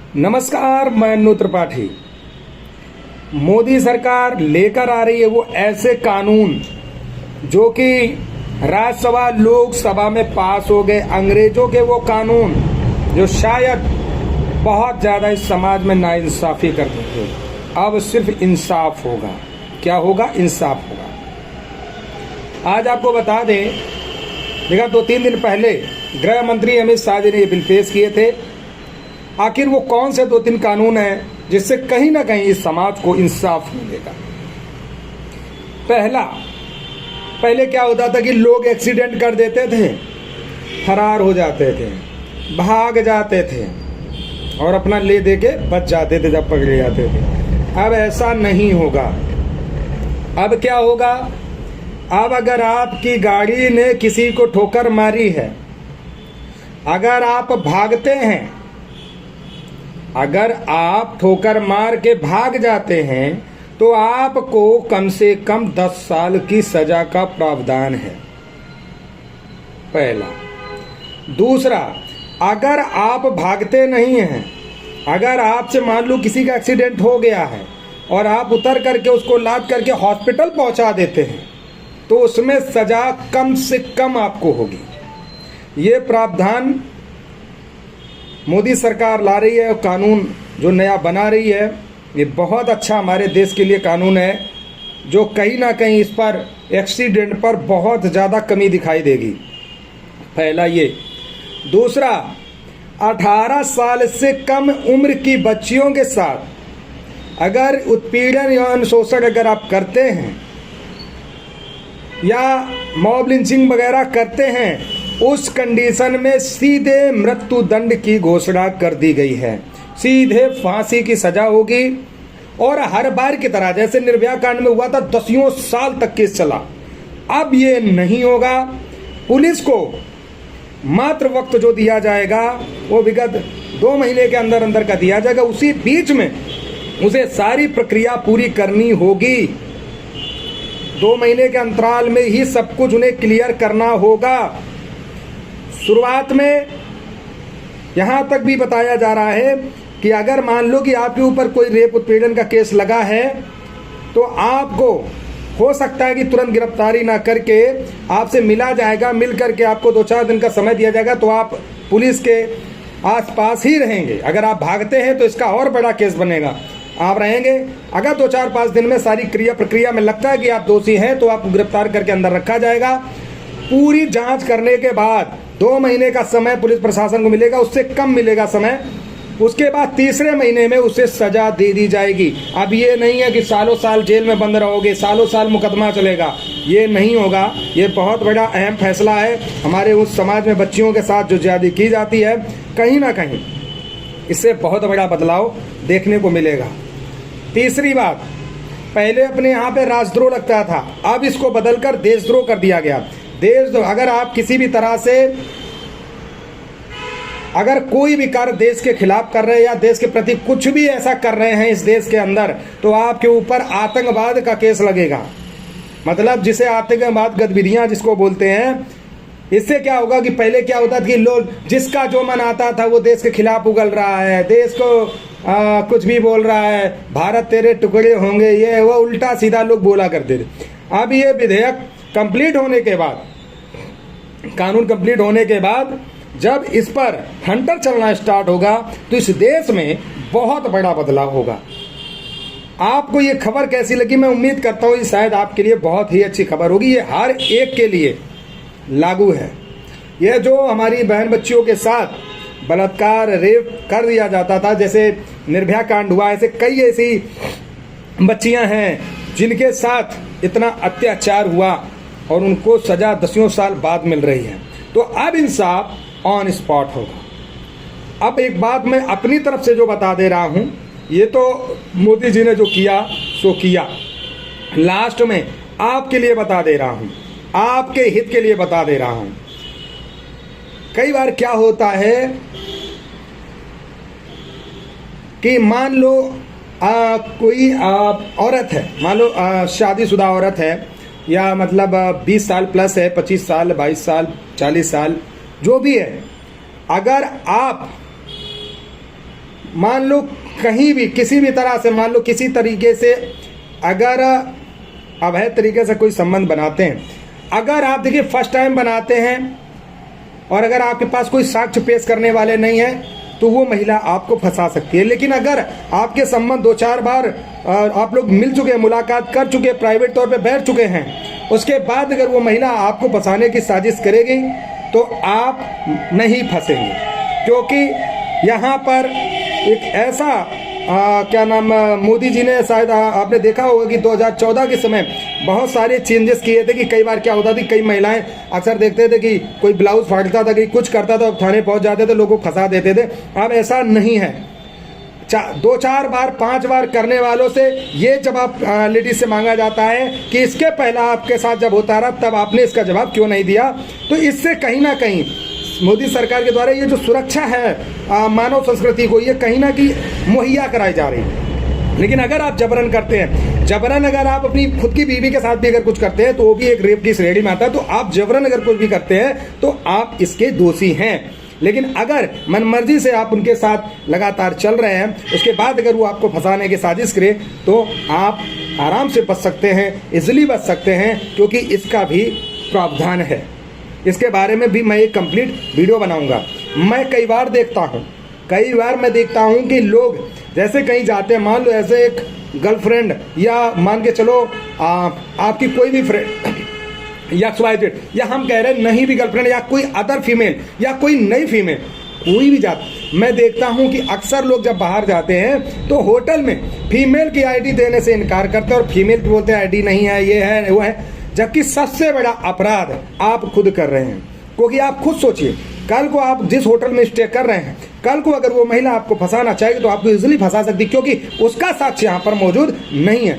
नमस्कार, मैं अनु त्रिपाठी। मोदी सरकार लेकर आ रही है वो ऐसे कानून जो कि राज्यसभा लोकसभा में पास हो गए। अंग्रेजों के वो कानून जो शायद बहुत ज़्यादा इस समाज में नाइंसाफ़ी करते थे, अब सिर्फ इंसाफ होगा। क्या होगा? इंसाफ होगा। आज आपको बता दें, देखा 2-3 दिन पहले गृह मंत्री अमित शाह जी ने ये बिल पेश किए थे। आखिर वो कौन से 2-3 कानून हैं जिससे कहीं ना कहीं इस समाज को इंसाफ मिलेगा? पहले क्या होता था कि लोग एक्सीडेंट कर देते थे, फरार हो जाते थे, भाग जाते थे और अपना ले दे के बच जाते थे जब पकड़े जाते थे। अब ऐसा नहीं होगा। अब क्या होगा? अब अगर आपकी गाड़ी ने किसी को ठोकर मारी है, अगर आप भागते हैं, अगर आप ठोकर मार के भाग जाते हैं तो आपको कम से कम 10 साल की सजा का प्रावधान है। पहला। दूसरा, अगर आप भागते नहीं हैं, अगर आपसे मान लो किसी का एक्सीडेंट हो गया है और आप उतर करके उसको लाद करके हॉस्पिटल पहुंचा देते हैं तो उसमें सजा कम से कम आपको होगी। ये प्रावधान मोदी सरकार ला रही है। कानून जो नया बना रही है ये बहुत अच्छा हमारे देश के लिए कानून है, जो कहीं ना कहीं इस पर एक्सीडेंट पर बहुत ज़्यादा कमी दिखाई देगी। पहला ये। दूसरा, 18 साल से कम उम्र की बच्चियों के साथ अगर उत्पीड़न या शोषण अगर आप करते हैं या मॉब लिंचिंग वगैरह करते हैं, उस कंडीशन में सीधे मृत्यु दंड की घोषणा कर दी गई है। सीधे फांसी की सजा होगी। और हर बार की तरह जैसे निर्भया कांड में हुआ था, 10 साल तक केस चला, अब ये नहीं होगा। पुलिस को मात्र वक्त जो दिया जाएगा वो विगत 2 महीने के अंदर अंदर का दिया जाएगा। उसी बीच में उसे सारी प्रक्रिया पूरी करनी होगी। 2 महीने के अंतराल में ही सब कुछ उन्हें क्लियर करना होगा। शुरुआत में यहाँ तक भी बताया जा रहा है कि अगर मान लो कि आपके ऊपर कोई रेप उत्पीड़न का केस लगा है तो आपको हो सकता है कि तुरंत गिरफ्तारी ना करके आपसे मिला जाएगा, मिल करके आपको 2-4 दिन का समय दिया जाएगा, तो आप पुलिस के आसपास ही रहेंगे। अगर आप भागते हैं तो इसका और बड़ा केस बनेगा, आप रहेंगे। अगर 2-4-5 दिन में सारी प्रक्रिया में लगता है कि आप दोषी हैं तो आपको गिरफ्तार करके अंदर रखा जाएगा। पूरी जांच करने के बाद 2 महीने का समय पुलिस प्रशासन को मिलेगा, उससे कम मिलेगा समय। उसके बाद तीसरे महीने में उसे सजा दे दी जाएगी। अब ये नहीं है कि सालों साल जेल में बंद रहोगे, सालों साल मुकदमा चलेगा, ये नहीं होगा। ये बहुत बड़ा अहम फैसला है। हमारे उस समाज में बच्चियों के साथ जो ज्यादती की जाती है, कहीं ना कहीं इससे बहुत बड़ा बदलाव देखने को मिलेगा। तीसरी बात, पहले अपने यहाँ पे राजद्रोह लगता था, अब इसको बदलकर देशद्रोह कर दिया गया। अगर आप किसी भी तरह से अगर कोई भी कार्य देश के खिलाफ कर रहे हैं या देश के प्रति कुछ भी ऐसा कर रहे हैं इस देश के अंदर, तो आपके ऊपर आतंकवाद का केस लगेगा। मतलब जिसे आतंकवाद गतिविधियां जिसको बोलते हैं। इससे क्या होगा कि पहले क्या होता था कि लोग जिसका जो मन आता था वो देश के खिलाफ उगल रहा है, देश को कुछ भी बोल रहा है, भारत तेरे टुकड़े होंगे, ये वो उल्टा सीधा लोग बोला करते थे। अब ये विधेयक कंप्लीट होने के बाद, कानून कंप्लीट होने के बाद जब इस पर हंटर चलना स्टार्ट होगा तो इस देश में बहुत बड़ा बदलाव होगा। आपको ये खबर कैसी लगी? मैं उम्मीद करता हूँ शायद आपके लिए बहुत ही अच्छी खबर होगी। ये हर एक के लिए लागू है। यह जो हमारी बहन बच्चियों के साथ बलात्कार, रेप कर दिया जाता था, जैसे निर्भया कांड हुआ, ऐसे कई ऐसी बच्चियां हैं जिनके साथ इतना अत्याचार हुआ और उनको सजा 10 साल बाद मिल रही है। तो अब इंसाफ ऑन स्पॉट होगा। अब एक बात मैं अपनी तरफ से जो बता दे रहा हूं, ये तो मोदी जी ने जो किया सो किया। लास्ट में आपके लिए बता दे रहा हूं, आपके हित के लिए बता दे रहा हूं। कई बार क्या होता है कि मान लो कोई औरत है, मान लो शादीशुदा औरत है, या मतलब 20 साल प्लस है, 25 साल, 22 साल, 40 साल, जो भी है। अगर आप मान लो कहीं भी किसी भी तरह से, मान लो किसी तरीके से अगर अवैध तरीके से कोई संबंध बनाते हैं, अगर आप देखिए फर्स्ट टाइम बनाते हैं और अगर आपके पास कोई साक्ष्य पेश करने वाले नहीं है तो वो महिला आपको फंसा सकती है। लेकिन अगर आपके संबंध 2-4 बार आप लोग मिल चुके हैं, मुलाकात कर चुके, प्राइवेट तौर पे बैठ चुके हैं, उसके बाद अगर वो महिला आपको फंसाने की साजिश करेगी तो आप नहीं फंसेंगे, क्योंकि यहाँ पर एक ऐसा क्या नाम, मोदी जी ने शायद आपने देखा होगा कि 2014 के समय बहुत सारे चेंजेस किए थे कि कई बार क्या होता था, कई महिलाएं अक्सर देखते थे कि कोई ब्लाउज फाड़ता था, कि कुछ करता था, थाने पहुंच जाते थे, लोगों को फंसा देते थे। अब ऐसा नहीं है। 2-4 बार 5 बार करने वालों से ये जवाब लेडीज से मांगा जाता है कि इसके पहला आपके साथ जब होता रहा तब आपने इसका जवाब क्यों नहीं दिया। तो इससे कहीं ना कहीं मोदी सरकार के द्वारा ये जो सुरक्षा है मानव संस्कृति को, ये कहीं ना कहीं मुहैया कराई जा रही है। लेकिन अगर आप जबरन करते हैं, जबरन अगर आप अपनी खुद की बीवी के साथ भी अगर कुछ करते हैं तो वो भी एक रेप की श्रेणी में आता है। तो आप जबरन अगर कुछ भी करते हैं तो आप इसके दोषी हैं। लेकिन अगर मनमर्जी से आप उनके साथ लगातार चल रहे हैं, उसके बाद अगर वो आपको फंसाने की साजिश करे तो आप आराम से बच सकते हैं, इजीली बच सकते हैं, क्योंकि इसका भी प्रावधान है। इसके बारे में भी मैं एक कंप्लीट वीडियो बनाऊंगा। मैं कई बार मैं देखता हूं कि लोग जैसे कहीं जाते हैं, मान लो ऐसे एक गर्लफ्रेंड या मान के चलो आपकी कोई भी फ्रेंड या XYZ, या हम कह रहे हैं नहीं भी गर्लफ्रेंड, या कोई अदर फीमेल या कोई नई फीमेल, कोई भी जात, मैं देखता हूं कि अक्सर लोग जब बाहर जाते हैं तो होटल में फीमेल की आईडी देने से इनकार करते हैं और फीमेल की बोलते हैं आईडी नहीं है, ये है वो है। जबकि सबसे बड़ा अपराध आप खुद कर रहे हैं, क्योंकि आप खुद सोचिए, कल को आप जिस होटल में स्टे कर रहे हैं, कल को अगर वो महिला आपको फंसाना चाहेगी तो आपको इजीली फंसा सकती, क्योंकि उसका साक्ष्य यहाँ पर मौजूद नहीं है।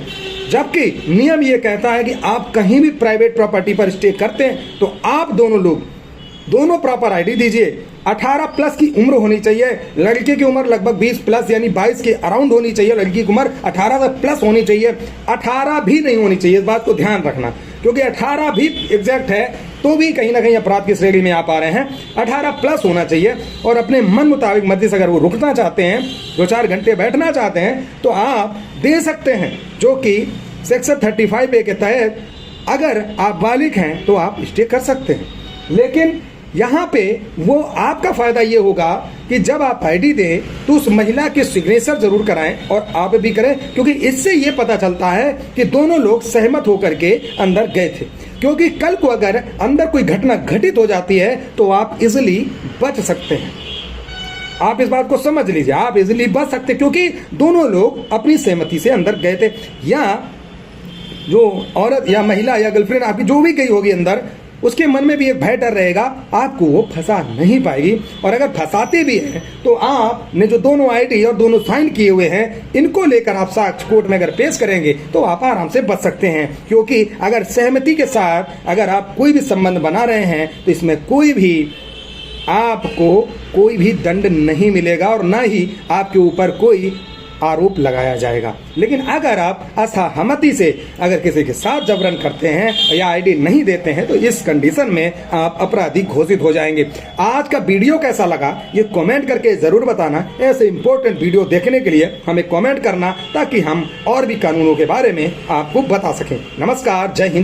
जबकि नियम ये कहता है कि आप कहीं भी प्राइवेट प्रॉपर्टी पर स्टे करते हैं तो आप दोनों प्रॉपर आईडी दीजिए। 18 प्लस की उम्र होनी चाहिए, लड़के की उम्र लगभग 20 प्लस यानी 22 के अराउंड होनी चाहिए, लड़की की उम्र 18 प्लस होनी चाहिए। 18 भी नहीं होनी चाहिए, इस बात को ध्यान रखना, क्योंकि 18 भी एग्जैक्ट है तो भी कहीं ना कहीं अपराध की श्रेणी में आप आ रहे हैं। 18 प्लस होना चाहिए और अपने मन मुताबिक मर्जी से अगर वो रुकना चाहते हैं, 2-4 घंटे बैठना चाहते हैं तो आप दे सकते हैं, जो कि सेक्शन 35A के तहत अगर आप बालिग हैं तो आप स्टे कर सकते हैं। लेकिन यहाँ पे वो आपका फायदा ये होगा कि जब आप आईडी दें तो उस महिला के सिग्नेचर जरूर कराएं और आप भी करें, क्योंकि इससे ये पता चलता है कि दोनों लोग सहमत होकर के अंदर गए थे। क्योंकि कल को अगर अंदर कोई घटना घटित हो जाती है तो आप इजिली बच सकते हैं। आप इस बात को समझ लीजिए, आप इजिली बच सकते, क्योंकि दोनों लोग अपनी सहमति से अंदर गए थे। या जो औरत या महिला या गर्लफ्रेंड आपकी जो भी गई होगी अंदर, उसके मन में भी एक भय डर रहेगा, आपको वो फंसा नहीं पाएगी। और अगर फंसाते भी हैं तो आपने जो दोनों आईडी और दोनों साइन किए हुए हैं, इनको लेकर आप साक्ष्य कोर्ट में अगर पेश करेंगे तो आप आराम से बच सकते हैं। क्योंकि अगर सहमति के साथ अगर आप कोई भी संबंध बना रहे हैं तो इसमें आपको कोई भी दंड नहीं मिलेगा और ना ही आपके ऊपर कोई आरोप लगाया जाएगा। लेकिन अगर आप असहमति से अगर किसी के साथ जबरन करते हैं या आईडी नहीं देते हैं तो इस कंडीशन में आप अपराधी घोषित हो जाएंगे। आज का वीडियो कैसा लगा ये कमेंट करके जरूर बताना। ऐसे इंपॉर्टेंट वीडियो देखने के लिए हमें कमेंट करना, ताकि हम और भी कानूनों के बारे में आपको बता सकें। नमस्कार, जय हिंद।